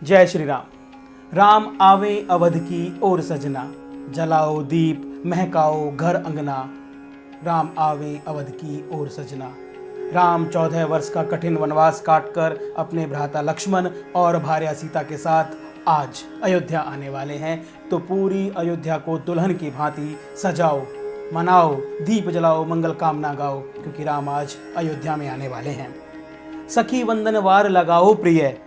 जय श्री राम। राम आवे अवध की ओर सजना, जलाओ दीप महकाओ घर अंगना। राम आवे अवध की ओर सजना। राम 14 वर्ष का कठिन वनवास काटकर अपने भ्राता लक्ष्मण और भार्या सीता के साथ आज अयोध्या आने वाले हैं। तो पूरी अयोध्या को दुल्हन की भांति सजाओ, मनाओ, दीप जलाओ, मंगल कामना गाओ, क्योंकि राम आज अयोध्या में आने वाले हैं। सखी वंदन वार लगाओ प्रिय,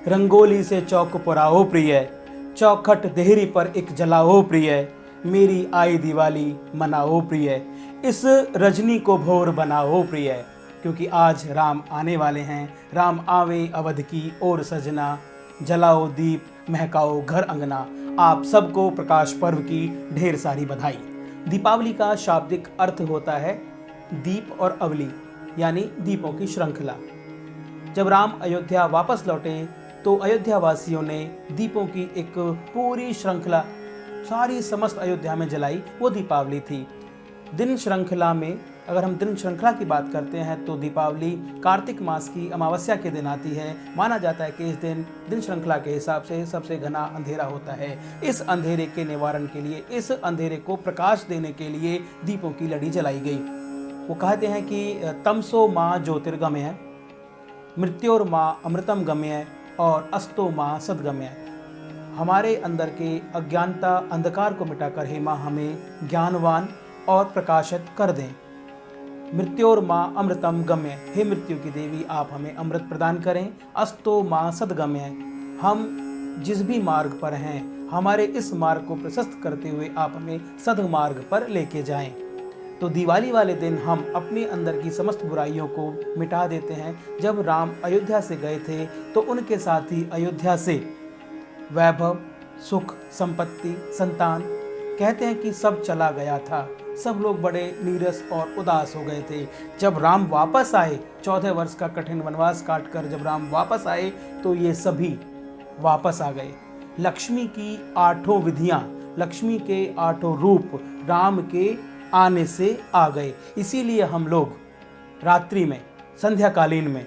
रंगोली से चौक पुराओ प्रिय। चौखट देहरी पर एक जलाओ प्रिय, मेरी आई दिवाली मनाओ प्रिय। इस रजनी को भोर बनाओ प्रिय, क्योंकि आज राम आने वाले हैं। राम आवे अवध की ओर सजना, जलाओ दीप महकाओ घर अंगना। आप सबको प्रकाश पर्व की ढेर सारी बधाई। दीपावली का शाब्दिक अर्थ होता है दीप और अवली, यानी दीपों की श्रृंखला। जब राम अयोध्या वापस लौटे तो अयोध्या वासियों ने दीपों की एक पूरी श्रृंखला सारी समस्त अयोध्या में जलाई। वो दीपावली थी। दिन श्रृंखला में अगर हम दिन श्रृंखला की बात करते हैं तो दीपावली कार्तिक मास की अमावस्या के दिन आती है। माना जाता है कि इस दिन श्रृंखला के हिसाब से सबसे घना अंधेरा होता है। इस अंधेरे के निवारण के लिए, इस अंधेरे को प्रकाश देने के लिए दीपों की लड़ी जलाई गई। वो कहते हैं कि तमसो माँ ज्योतिर्गमय, मृत्योर माँ अमृतम गम्य और अस्तो माँ सदगम्य। हमारे अंदर के अज्ञानता अंधकार को मिटाकर हे माँ हमें ज्ञानवान और प्रकाशित कर दें। मृत्योर माँ अमृतम गम्य, हे मृत्यु की देवी आप हमें अमृत प्रदान करें। अस्तो माँ सदगम्य, हम जिस भी मार्ग पर हैं हमारे इस मार्ग को प्रशस्त करते हुए आप हमें सदमार्ग पर लेके जाएं। तो दिवाली वाले दिन हम अपने अंदर की समस्त बुराइयों को मिटा देते हैं। जब राम अयोध्या से गए थे तो उनके साथ ही अयोध्या से वैभव, सुख, संपत्ति, संतान, कहते हैं कि सब चला गया था। सब लोग बड़े नीरस और उदास हो गए थे। जब राम वापस आए, 14 वर्ष का कठिन वनवास काटकर जब राम वापस आए तो ये सभी वापस आ गए। लक्ष्मी की 8 विधियां, लक्ष्मी के 8 रूप राम के आने से आ गए। इसीलिए हम लोग रात्रि में, संध्याकालीन में,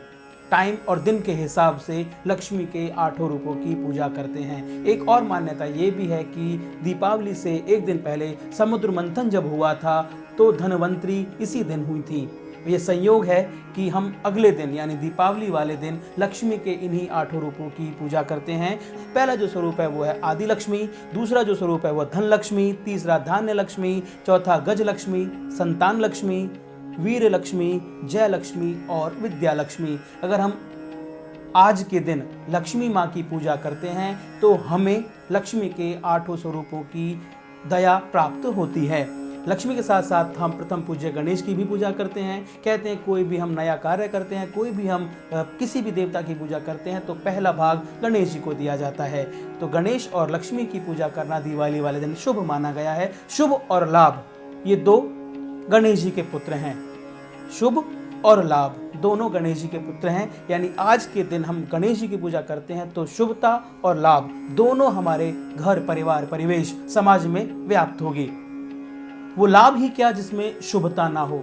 टाइम और दिन के हिसाब से लक्ष्मी के 8 रूपों की पूजा करते हैं। एक और मान्यता ये भी है कि दीपावली से एक दिन पहले समुद्र मंथन जब हुआ था तो धनवंतरी इसी दिन हुई थी। ये संयोग है कि हम अगले दिन यानी दीपावली वाले दिन लक्ष्मी के इन्हीं 8 रूपों की पूजा करते हैं। पहला जो स्वरूप है वो है आदि लक्ष्मी, दूसरा जो स्वरूप है वो धन लक्ष्मी, तीसरा धान्य लक्ष्मी, चौथा गज लक्ष्मी, संतान लक्ष्मी, वीर लक्ष्मी, जय लक्ष्मी और विद्या लक्ष्मी। अगर हम आज के दिन लक्ष्मी माँ की पूजा करते हैं तो हमें लक्ष्मी के 8 स्वरूपों की दया प्राप्त होती है। लक्ष्मी के साथ साथ हम प्रथम पूज्य गणेश की भी पूजा करते हैं। कहते हैं कोई भी हम नया कार्य करते हैं, कोई भी हम किसी भी देवता की पूजा करते हैं तो पहला भाग गणेश जी को दिया जाता है। तो गणेश और लक्ष्मी की पूजा करना दिवाली वाले दिन शुभ माना गया है। शुभ और लाभ, ये 2 गणेश जी के पुत्र हैं। शुभ और लाभ दोनों गणेश जी के पुत्र हैं। यानी आज के दिन हम गणेश जी की पूजा करते हैं तो शुभता और लाभ दोनों हमारे घर, परिवार, परिवेश, समाज में व्याप्त होगी। वो लाभ ही क्या जिसमें शुभता ना हो,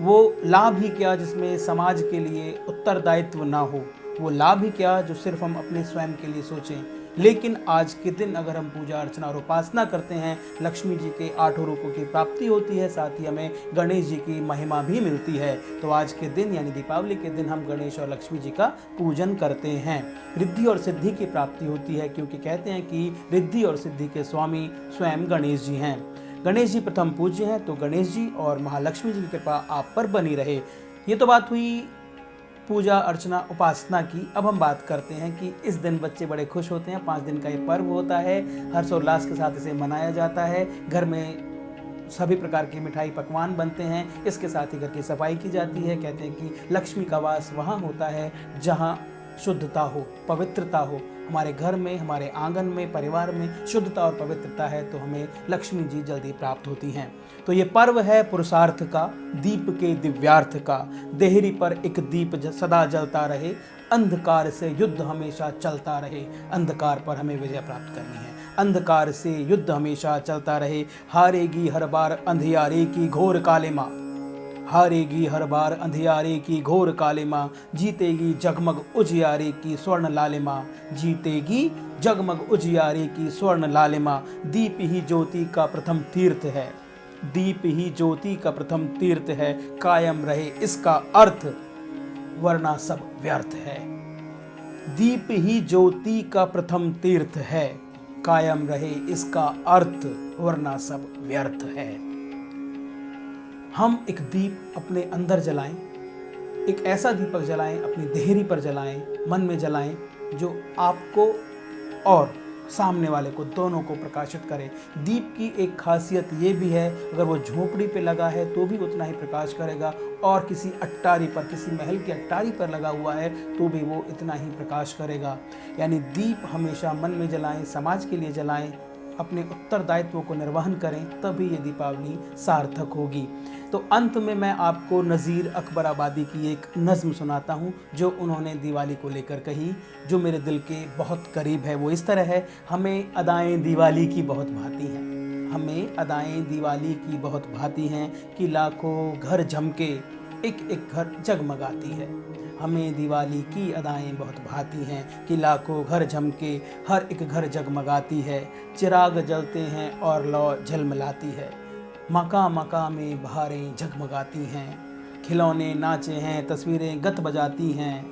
वो लाभ ही क्या जिसमें समाज के लिए उत्तरदायित्व ना हो, वो लाभ ही क्या जो सिर्फ हम अपने स्वयं के लिए सोचें। लेकिन आज के दिन अगर हम पूजा अर्चना और उपासना करते हैं, लक्ष्मी जी के 8 रूपों की प्राप्ति होती है, साथ ही हमें गणेश जी की महिमा भी मिलती है। तो आज के दिन यानी दीपावली के दिन हम गणेश और लक्ष्मी जी का पूजन करते हैं। रिद्धि और सिद्धि की प्राप्ति होती है, क्योंकि कहते हैं कि रिद्धि और सिद्धि के स्वामी स्वयं गणेश जी हैं। गणेश जी प्रथम पूज्य हैं, तो गणेश जी और महालक्ष्मी जी की कृपा आप पर बनी रहे। ये तो बात हुई पूजा अर्चना उपासना की। अब हम बात करते हैं कि इस दिन बच्चे बड़े खुश होते हैं। 5 दिन का ये पर्व होता है, हर्षोल्लास के साथ इसे मनाया जाता है। घर में सभी प्रकार की मिठाई पकवान बनते हैं। इसके साथ ही घर की सफाई की जाती है। कहते हैं कि लक्ष्मी का वास वहाँ होता है जहाँ शुद्धता हो, पवित्रता हो। हमारे घर में, हमारे आंगन में, परिवार में शुद्धता और पवित्रता है तो हमें लक्ष्मी जी जल्दी प्राप्त होती हैं। तो ये पर्व है पुरुषार्थ का, दीप के दिव्यार्थ का। देहरी पर एक दीप सदा जलता रहे, अंधकार से युद्ध हमेशा चलता रहे। अंधकार पर हमें विजय प्राप्त करनी है। अंधकार से युद्ध हमेशा चलता रहे, हारेगी हर बार अंधियारे की घोर कालिमा। हारेगी हर बार अंधियारे की घोर कालिमा, जीतेगी जगमग उजियारे की स्वर्ण लालिमा, जीतेगी जगमग उजियारे की स्वर्ण लालिमा। दीप ही ज्योति का प्रथम तीर्थ है, दीप ही ज्योति का प्रथम तीर्थ है, कायम रहे इसका अर्थ वरना सब व्यर्थ है। दीप ही ज्योति का प्रथम तीर्थ है, कायम रहे इसका अर्थ वरना सब व्यर्थ है। हम एक दीप अपने अंदर जलाएं, एक ऐसा दीपक जलाएं, अपनी देहरी पर जलाएं, मन में जलाएं, जो आपको और सामने वाले को दोनों को प्रकाशित करे। दीप की एक खासियत ये भी है, अगर वो झोपड़ी पे लगा है तो भी उतना ही प्रकाश करेगा, और किसी अट्टारी पर, किसी महल की अट्टारी पर लगा हुआ है तो भी वो इतना ही प्रकाश करेगा। यानी दीप हमेशा मन में जलाएं, समाज के लिए जलाएं, अपने उत्तरदायित्व को निर्वहन करें, तभी ये दीपावली सार्थक होगी। तो अंत में मैं आपको नज़ीर अकबराबादी की एक नज़्म सुनाता हूँ जो उन्होंने दिवाली को लेकर कही, जो मेरे दिल के बहुत करीब है। वो इस तरह है, हमें अदाएं दिवाली की बहुत भाती हैं, हमें अदाएं दिवाली की बहुत भाती हैं, कि लाखों घर झमके एक एक घर जगमगाती है। हमें दिवाली की अदाएं बहुत भाती हैं, कि लाखों घर झमके हर एक घर जगमगाती है। चिराग जलते हैं और लौ झलमलाती है, मका मका में बहारें जगमगाती हैं। खिलौने नाचे हैं, तस्वीरें गत बजाती हैं,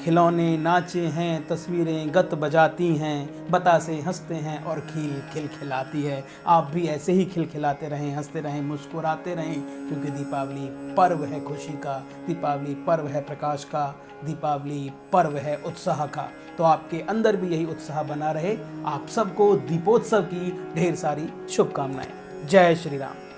खिलौने नाचे हैं, तस्वीरें गत बजाती हैं। बतासे हंसते हैं और खिल खिल खिलाती है। आप भी ऐसे ही खिलखिलाते रहें, हंसते रहें, मुस्कुराते रहें, क्योंकि दीपावली पर्व है खुशी का, दीपावली पर्व है प्रकाश का, दीपावली पर्व है उत्साह का। तो आपके अंदर भी यही उत्साह बना रहे। आप सबको दीपोत्सव की ढेर सारी शुभकामनाएं। जय श्री राम।